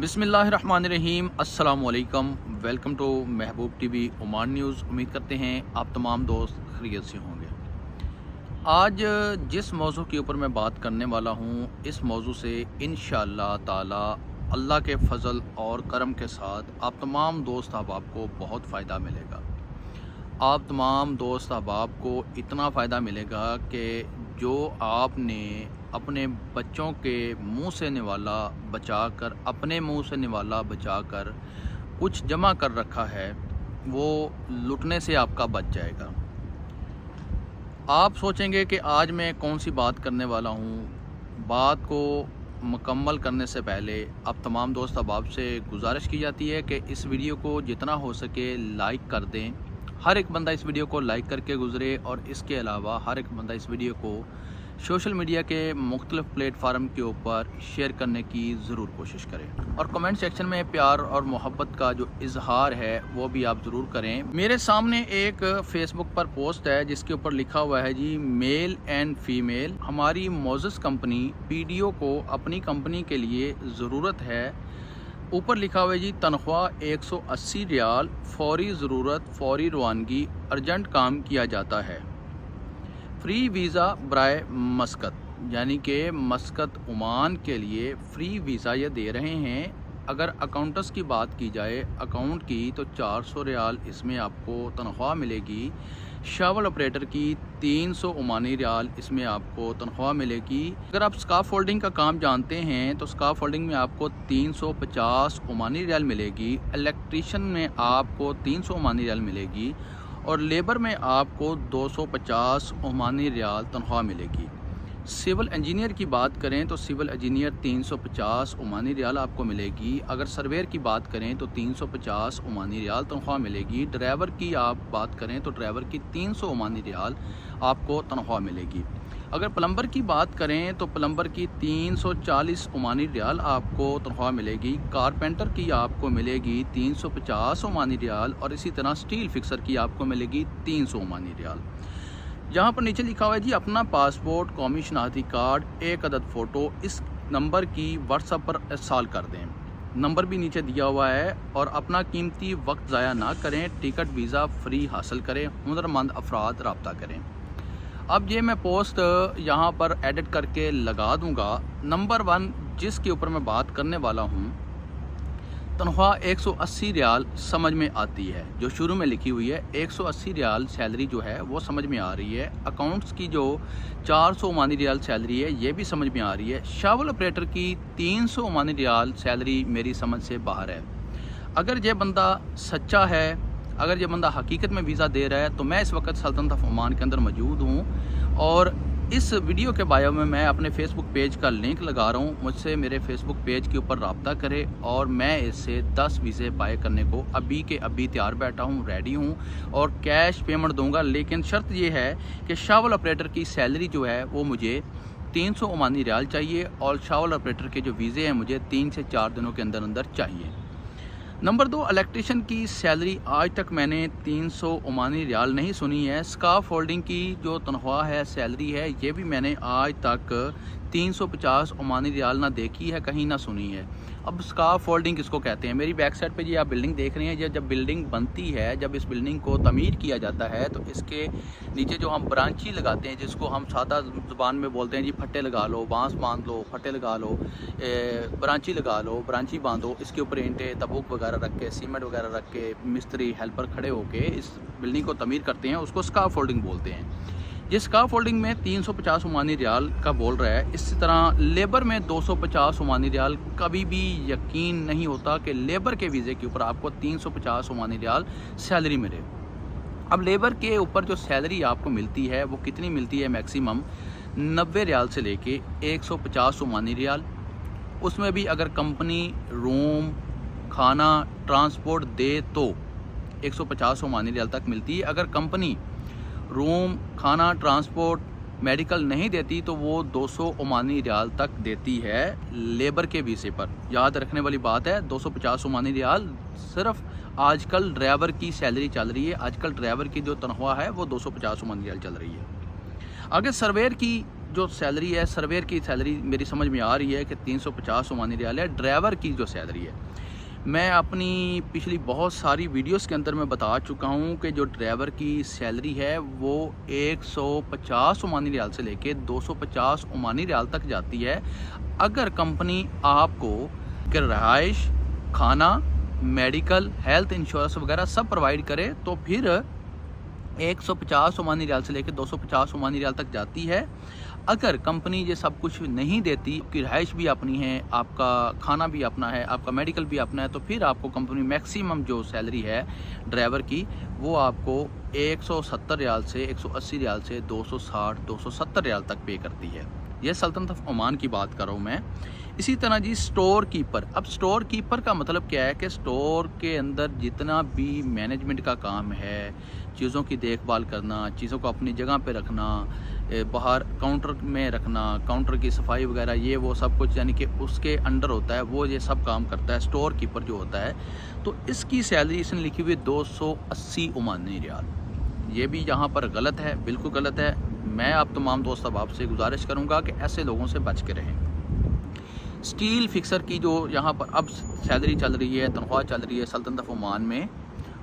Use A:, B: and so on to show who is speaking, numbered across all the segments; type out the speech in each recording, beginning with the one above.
A: बिस्मिल्लाहिर्रहमानिर्रहीम अस्सलाम वालेकुम। Welcome to Mehboob TV Oman news. उम्मीद करते हैं आप तमाम दोस्त खैरियत से होंगे। आज जिस मौजू के ऊपर मैं बात करने वाला हूँ, इस मौजू से इंशाअल्लाह ताला अल्लाह के फ़ज़ल और करम के साथ आप तमाम दोस्त अहबाब को बहुत फ़ायदा मिलेगा। आप तमाम दोस्त अहबाब को इतना फ़ायदा मिलेगा कि जो आपने अपने बच्चों के मुंह से निवाला बचाकर, अपने मुंह से निवाला बचाकर कुछ जमा कर रखा है, वो लुटने से आपका बच जाएगा। आप सोचेंगे कि आज मैं कौन सी बात करने वाला हूँ। बात को मुकम्मल करने से पहले अब तमाम दोस्त अहबाब से गुजारिश की जाती है कि इस वीडियो को जितना हो सके लाइक कर दें। हर एक बंदा इस वीडियो को लाइक करके गुजरे और इसके अलावा हर एक बंदा इस वीडियो को सोशल मीडिया के मुख्तलिफ प्लेटफार्म के ऊपर शेयर करने की ज़रूर कोशिश करें और कमेंट सेक्शन में प्यार और मोहब्बत का जो इजहार है वो भी आप ज़रूर करें। मेरे सामने एक फेसबुक पर पोस्ट है जिसके ऊपर लिखा हुआ है जी, मेल एंड फीमेल, हमारी मोज़स कंपनी पीडीओ को अपनी कंपनी के लिए ज़रूरत है। ऊपर लिखा हुआ है जी, तनख्वाह 180 रियाल, फौरी ज़रूरत, फौरी रवानगी, अर्जेंट काम किया जाता है। फ्री वीज़ा बराए मस्कत, यानी कि मस्कत ओमान के लिए फ्री वीज़ा ये दे रहे हैं। अगर अकाउंट्स की बात की जाए अकाउंट की, तो 400 रियाल इसमें आपको तनख्वाह मिलेगी। शावल ऑपरेटर की 300 ओमानी रियाल इसमें आपको तनख्वाह मिलेगी। अगर आप स्काफ फोल्डिंग का काम जानते हैं तो स्काफ फोल्डिंग में आपको 350 ओमानी रियाल मिलेगी। इलेक्ट्रीशियन में आपको 300 ओमानी रियाल मिलेगी और लेबर में आपको 250 ओमानी रियाल तनख्वाह मिलेगी। सिविल इंजीनियर की बात करें तो सिविल इंजीनियर 350 ओमानी रियाल आपको मिलेगी। अगर सर्वेयर की बात करें तो 350 ओमानी रियाल तनख्वाह मिलेगी। ड्राइवर की आप बात करें तो ड्राइवर की 300 ओमानी रियाल आपको तनख्वाह मिलेगी। अगर प्लम्बर की बात करें तो प्लम्बर की 340 ओमानी रियाल आपको तनख्वाह मिलेगी। कारपेंटर की आपको मिलेगी 350 ओमानी रियाल और इसी तरह स्टील फिक्सर की आपको मिलेगी 300 ओमानी रियाल। यहाँ पर नीचे लिखा हुआ है जी, अपना पासपोर्ट, कौमी शनाख्ती कार्ड, एक अदद फ़ोटो इस नंबर की व्हाट्सएप पर इरसाल कर दें। नंबर भी नीचे दिया हुआ है। और अपना कीमती वक्त ज़ाया ना करें, टिकट वीज़ा फ्री हासिल करें, हुनरमंद अफराद रब्ता करें। अब ये मैं पोस्ट यहाँ पर एडिट करके लगा दूँगा। नंबर 1 जिसके ऊपर मैं बात करने वाला हूँ, तनख्वाह 180 रियाल समझ में आती है। जो शुरू में लिखी हुई है 180 रियाल सैलरी जो है वो समझ में आ रही है। अकाउंट्स की जो 400 ओमानी रियाल सैलरी है ये भी समझ में आ रही है। शावल ऑपरेटर की 300 ओमानी रियाल सैलरी मेरी समझ से बाहर है। अगर ये बंदा सच्चा है, अगर ये बंदा हकीकत में वीज़ा दे रहा है, तो मैं इस वक्त सल्तनत ऑफ ओमान के अंदर मौजूद हूँ और इस वीडियो के बायो में मैं अपने फेसबुक पेज का लिंक लगा रहा हूँ। मुझसे मेरे फेसबुक पेज के ऊपर रब्ता करें और मैं इससे 10 वीज़े बाय करने को अभी के अभी तैयार बैठा हूँ, रेडी हूँ और कैश पेमेंट दूंगा। लेकिन शर्त ये है कि शावल ऑपरेटर की सैलरी जो है वो मुझे 300 ओमानी रियाल चाहिए और शावल ऑपरेटर के जो वीज़े हैं मुझे 3 से 4 दिनों के अंदर अंदर चाहिए। नंबर 2, इलेक्ट्रीशियन की सैलरी आज तक मैंने 300 ओमानी रियाल नहीं सुनी है। स्काफ फोल्डिंग की जो तनख्वाह है, सैलरी है, ये भी मैंने आज तक 350 ओमानी रियाल ना देखी है, कहीं ना सुनी है। अब स्काफ फोल्डिंग किसको कहते हैं? मेरी बैक साइड पे जी आप बिल्डिंग देख रहे हैं। जब बिल्डिंग बनती है, जब इस बिल्डिंग को तमीर किया जाता है तो इसके नीचे जो हम ब्रांची लगाते हैं, जिसको हम सादा ज़ुबान में बोलते हैं जी, फट्टे लगा लो, बांस बांध लो, फट्टे लगा लो, ब्रांची लगा लो, ब्रांची बांधो, इसके ऊपर ईंटें, तबूक वगैरह रख के, सीमेंट वगैरह रख के मिस्त्री हेल्पर खड़े होके इस बिल्डिंग को तमीर करते हैं, उसको स्काफ फोल्डिंग बोलते हैं। जिस स्काफ फोल्डिंग में 350 ओमानी रियाल का बोल रहा है, इसी तरह लेबर में 250 ओमानी रियाल। कभी भी यकीन नहीं होता कि लेबर के वीज़े के ऊपर आपको 350 ओमानी रियाल सैलरी मिले। अब लेबर के ऊपर जो सैलरी आपको मिलती है वो कितनी मिलती है? मैक्सिमम 90 रियाल से लेके 150 ओमानी रियाल। उसमें भी अगर कंपनी रूम, खाना, ट्रांसपोर्ट दे तो 150 ओमानी रियाल तक मिलती है। अगर कंपनी रूम, खाना, ट्रांसपोर्ट, मेडिकल नहीं देती तो वो 200 ओमानी रियाल तक देती है लेबर के वीज़े पर। याद रखने वाली बात है, 250 ओमानी रियाल सिर्फ आजकल ड्राइवर की सैलरी चल रही है। आजकल ड्राइवर की जो तनख्वाह है वो 250 ओमानी रियाल चल रही है। अगर सर्वेयर की जो सैलरी है, सर्वेयर की सैलरी मेरी समझ में आ रही है कि 350 ओमानी रियाल है। ड्राइवर की जो सैलरी है, मैं अपनी पिछली बहुत सारी वीडियोस के अंदर मैं बता चुका हूँ कि जो ड्राइवर की सैलरी है वो 150 ओमानी रियाल से लेके 250 ओमानी रियाल तक जाती है। अगर कंपनी आपको रहाइश, खाना, मेडिकल, हेल्थ इंश्योरेंस वगैरह सब प्रोवाइड करे तो फिर 150 ओमानी रियाल से लेकर 250 ओमानी रियाल तक जाती है। अगर कंपनी ये सब कुछ नहीं देती, आपकी रहाइश भी अपनी है, आपका खाना भी अपना है, आपका मेडिकल भी अपना है, तो फिर आपको कंपनी मैक्सिमम जो सैलरी है ड्राइवर की वो आपको 170 रियाल से 180 रियाल से 260 270 रियाल तक पे करती है। ये सल्तनत ऑफ ओमान की बात कर रहा हूँ मैं। इसी तरह जी स्टोर कीपर। अब स्टोर कीपर का मतलब क्या है कि स्टोर के अंदर जितना भी मैनेजमेंट का काम है, चीज़ों की देखभाल करना, चीज़ों को अपनी जगह पे रखना, बाहर काउंटर में रखना, काउंटर की सफाई वगैरह, ये वो सब कुछ यानी कि उसके अंडर होता है, वो ये सब काम करता है स्टोर कीपर जो होता है। तो इसकी सैलरी इसने लिखी हुई 280 ओमानी रियाल। ये भी यहाँ पर गलत है, बिल्कुल गलत है। मैं आप तमाम दोस्त अब आपसे गुजारिश करूँगा कि ऐसे लोगों से बच के रहें। स्टील फिक्सर की जो यहाँ पर अब सैलरी चल रही है, तनख्वाह चल रही है सल्तनत ऑफ ओमान में,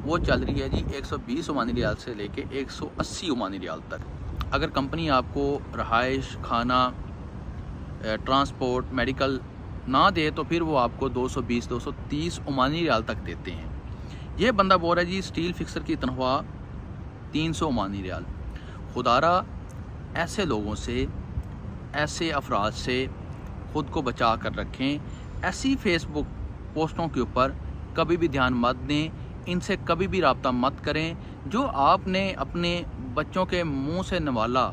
A: वो चल रही है जी 120 ओमानी रियाल से लेके 180 ओमानी रियाल तक। अगर कंपनी आपको रहाइश, खाना, ट्रांसपोर्ट, मेडिकल ना दे तो फिर वो आपको 220 230 ओमानी रियाल तक देते हैं। ये बंदा बोल रहा है जी स्टील फिक्सर की तनख्वाह 300 ओमानी रियाल। खुदारा ऐसे लोगों से, ऐसे अफराद से ख़ुद को बचा कर रखें। ऐसी फेसबुक पोस्टों के ऊपर कभी भी ध्यान मत दें, इनसे कभी भी रब्ता मत करें। जो आपने अपने बच्चों के मुंह से नवाला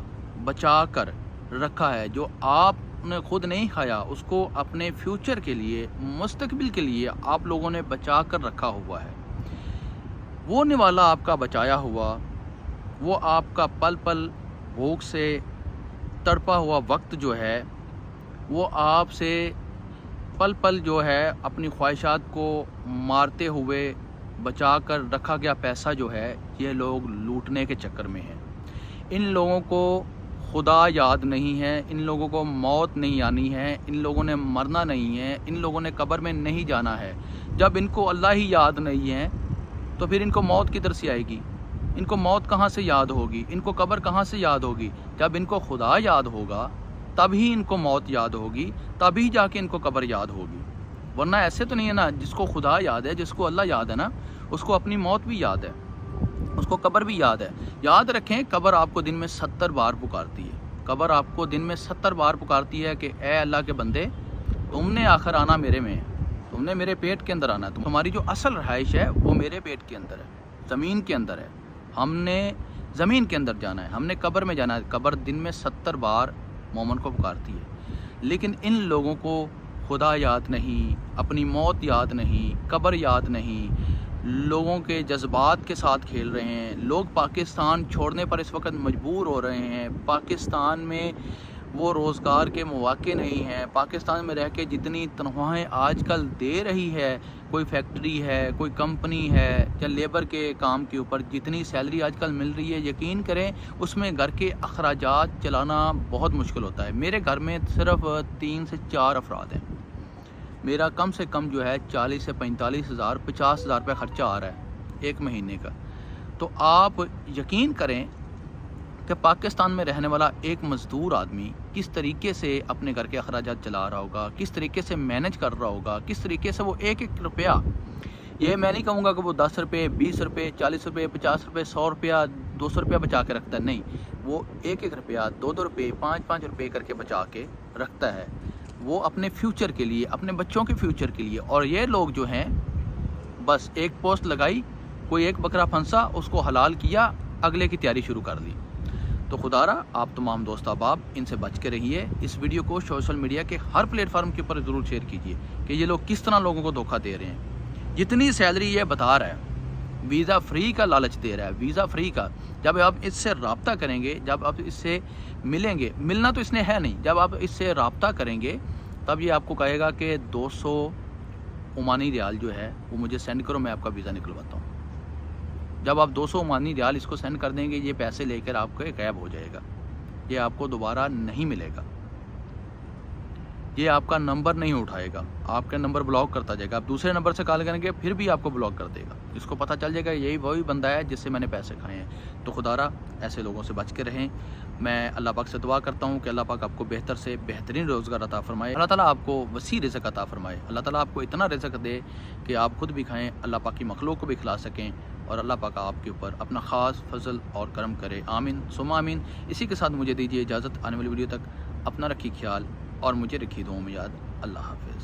A: बचा कर रखा है, जो आपने खुद नहीं खाया, उसको अपने फ्यूचर के लिए, मुस्तकबिल के लिए आप लोगों ने बचा कर रखा हुआ है। वो निवाला आपका बचाया हुआ, वो आपका पल पल भूख से तड़पा हुआ वक्त जो है, वो आपसे पल पल जो है अपनी ख्वाहिशात को मारते हुए बचा कर रखा गया पैसा जो है, ये लोग लूटने के चक्कर में हैं। इन लोगों को खुदा याद नहीं है, इन लोगों को मौत नहीं आनी है, इन लोगों ने मरना नहीं है, इन लोगों ने कब्र में नहीं जाना है। जब इनको अल्लाह ही याद नहीं है तो फिर इनको मौत किधर से आएगी? इनको मौत कहाँ से याद होगी? इनको कब्र कहाँ से याद होगी? जब इनको खुदा याद होगा तभी इनको मौत याद होगी, तभी जाके इनको कब्र याद होगी। वरना ऐसे तो नहीं है ना, जिसको खुदा याद है, जिसको अल्लाह याद है ना, उसको अपनी मौत भी याद है, उसको कब्र भी याद है। याद रखें, कब्र आपको दिन में 70 बार पुकारती है। कब्र आपको दिन में 70 बार पुकारती है कि ए अल्लाह के बंदे, तुमने आखिर आना मेरे में, तुमने मेरे पेट के अंदर आना है। तुम्हारी जो असल रहाइश है वो मेरे पेट के अंदर है, ज़मीन के अंदर है। हमने ज़मीन के अंदर जाना है, हमने कब्र में जाना है। कब्र दिन में 70 बार मोमन को पुकारती है। लेकिन इन लोगों को खुदा याद नहीं, अपनी मौत याद नहीं, कब्र याद नहीं, लोगों के जज्बात के साथ खेल रहे हैं। लोग पाकिस्तान छोड़ने पर इस वक्त मजबूर हो रहे हैं। पाकिस्तान में वो रोज़गार के मौके नहीं हैं। पाकिस्तान में रह के जितनी तनख्वाहें आजकल दे रही है, कोई फैक्ट्री है, कोई कंपनी है या लेबर के काम के ऊपर जितनी सैलरी आजकल मिल रही है, यकीन करें उसमें घर के अखराजात चलाना बहुत मुश्किल होता है। मेरे घर में सिर्फ 3 से 4 अफराद हैं। मेरा कम से कम जो है 40 से 45 हज़ार 50 हज़ार रुपये ख़र्चा आ रहा है एक महीने का। तो आप यकीन करें कि पाकिस्तान में रहने वाला एक मज़दूर आदमी किस तरीके से अपने घर के अखराजात चला रहा होगा, किस तरीके से मैनेज कर रहा होगा, किस तरीके से वो एक एक रुपया, ये मैं नहीं कहूँगा कि वो 10 रुपये, 20 रुपये, 40 रुपये, 50 रुपये, 100 रुपया, 200 रुपया बचा के रखता है। नहीं, वो एक एक रुपया, 2-2 रुपये, 5-5 रुपये करके बचा के रखता है, वो अपने फ्यूचर के लिए, अपने बच्चों के फ्यूचर के लिए। और ये लोग जो हैं, बस एक पोस्ट लगाई, कोई एक बकरा फंसा, उसको हलाल किया, अगले की तैयारी शुरू कर दी। तो खुदारा आप तमाम दोस्त अहबाब इनसे बच के रहिए। इस वीडियो को सोशल मीडिया के हर प्लेटफार्म के ऊपर ज़रूर शेयर कीजिए कि ये लोग किस तरह लोगों को धोखा दे रहे हैं। जितनी सैलरी ये बता रहा है, वीज़ा फ्री का लालच दे रहा है, वीज़ा फ्री का। जब आप इससे रब्ता करेंगे, जब आप इससे मिलेंगे, मिलना तो इसने है नहीं, जब आप इससे रब्ता करेंगे तब ये आपको कहेगा कि 200 ओमानी रियाल जो है वो मुझे सेंड करो, मैं आपका वीज़ा निकलवाता हूँ। जब आप 200 ओमानी रियाल इसको सेंड कर देंगे, ये पैसे लेकर आपको गायब हो जाएगा। یہ آپ کو دوبارہ نہیں ملے گا، یہ آپ کا نمبر نہیں اٹھائے گا، آپ کا نمبر بلاک کرتا جائے گا، آپ دوسرے نمبر سے کال کریں گے پھر بھی آپ کو بلاک کر دے گا، اس کو پتہ چل جائے گا یہی وہی بندہ ہے جس سے میں نے پیسے کھائے ہیں۔ تو خدا را ایسے لوگوں سے بچ کے رہیں۔ میں اللہ پاک سے دعا کرتا ہوں کہ اللہ پاک آپ کو بہتر سے بہترین روزگار عطا فرمائے، اللہ تعالیٰ آپ کو وسیع رزق عطا فرمائے، اللہ تعالیٰ آپ کو اتنا رزق دے کہ آپ خود بھی کھائیں، اللہ پاک کی مخلوق کو بھی کھلا سکیں، اور اللہ پاک آپ کے اوپر اپنا خاص فضل اور کرم کرے، آمین ثم آمین۔ اسی کے ساتھ مجھے دیجیے اجازت، آنے والی ویڈیو تک اپنا رکھیے خیال اور مجھے رکھیے دعاؤں میں یاد۔ اللہ حافظ۔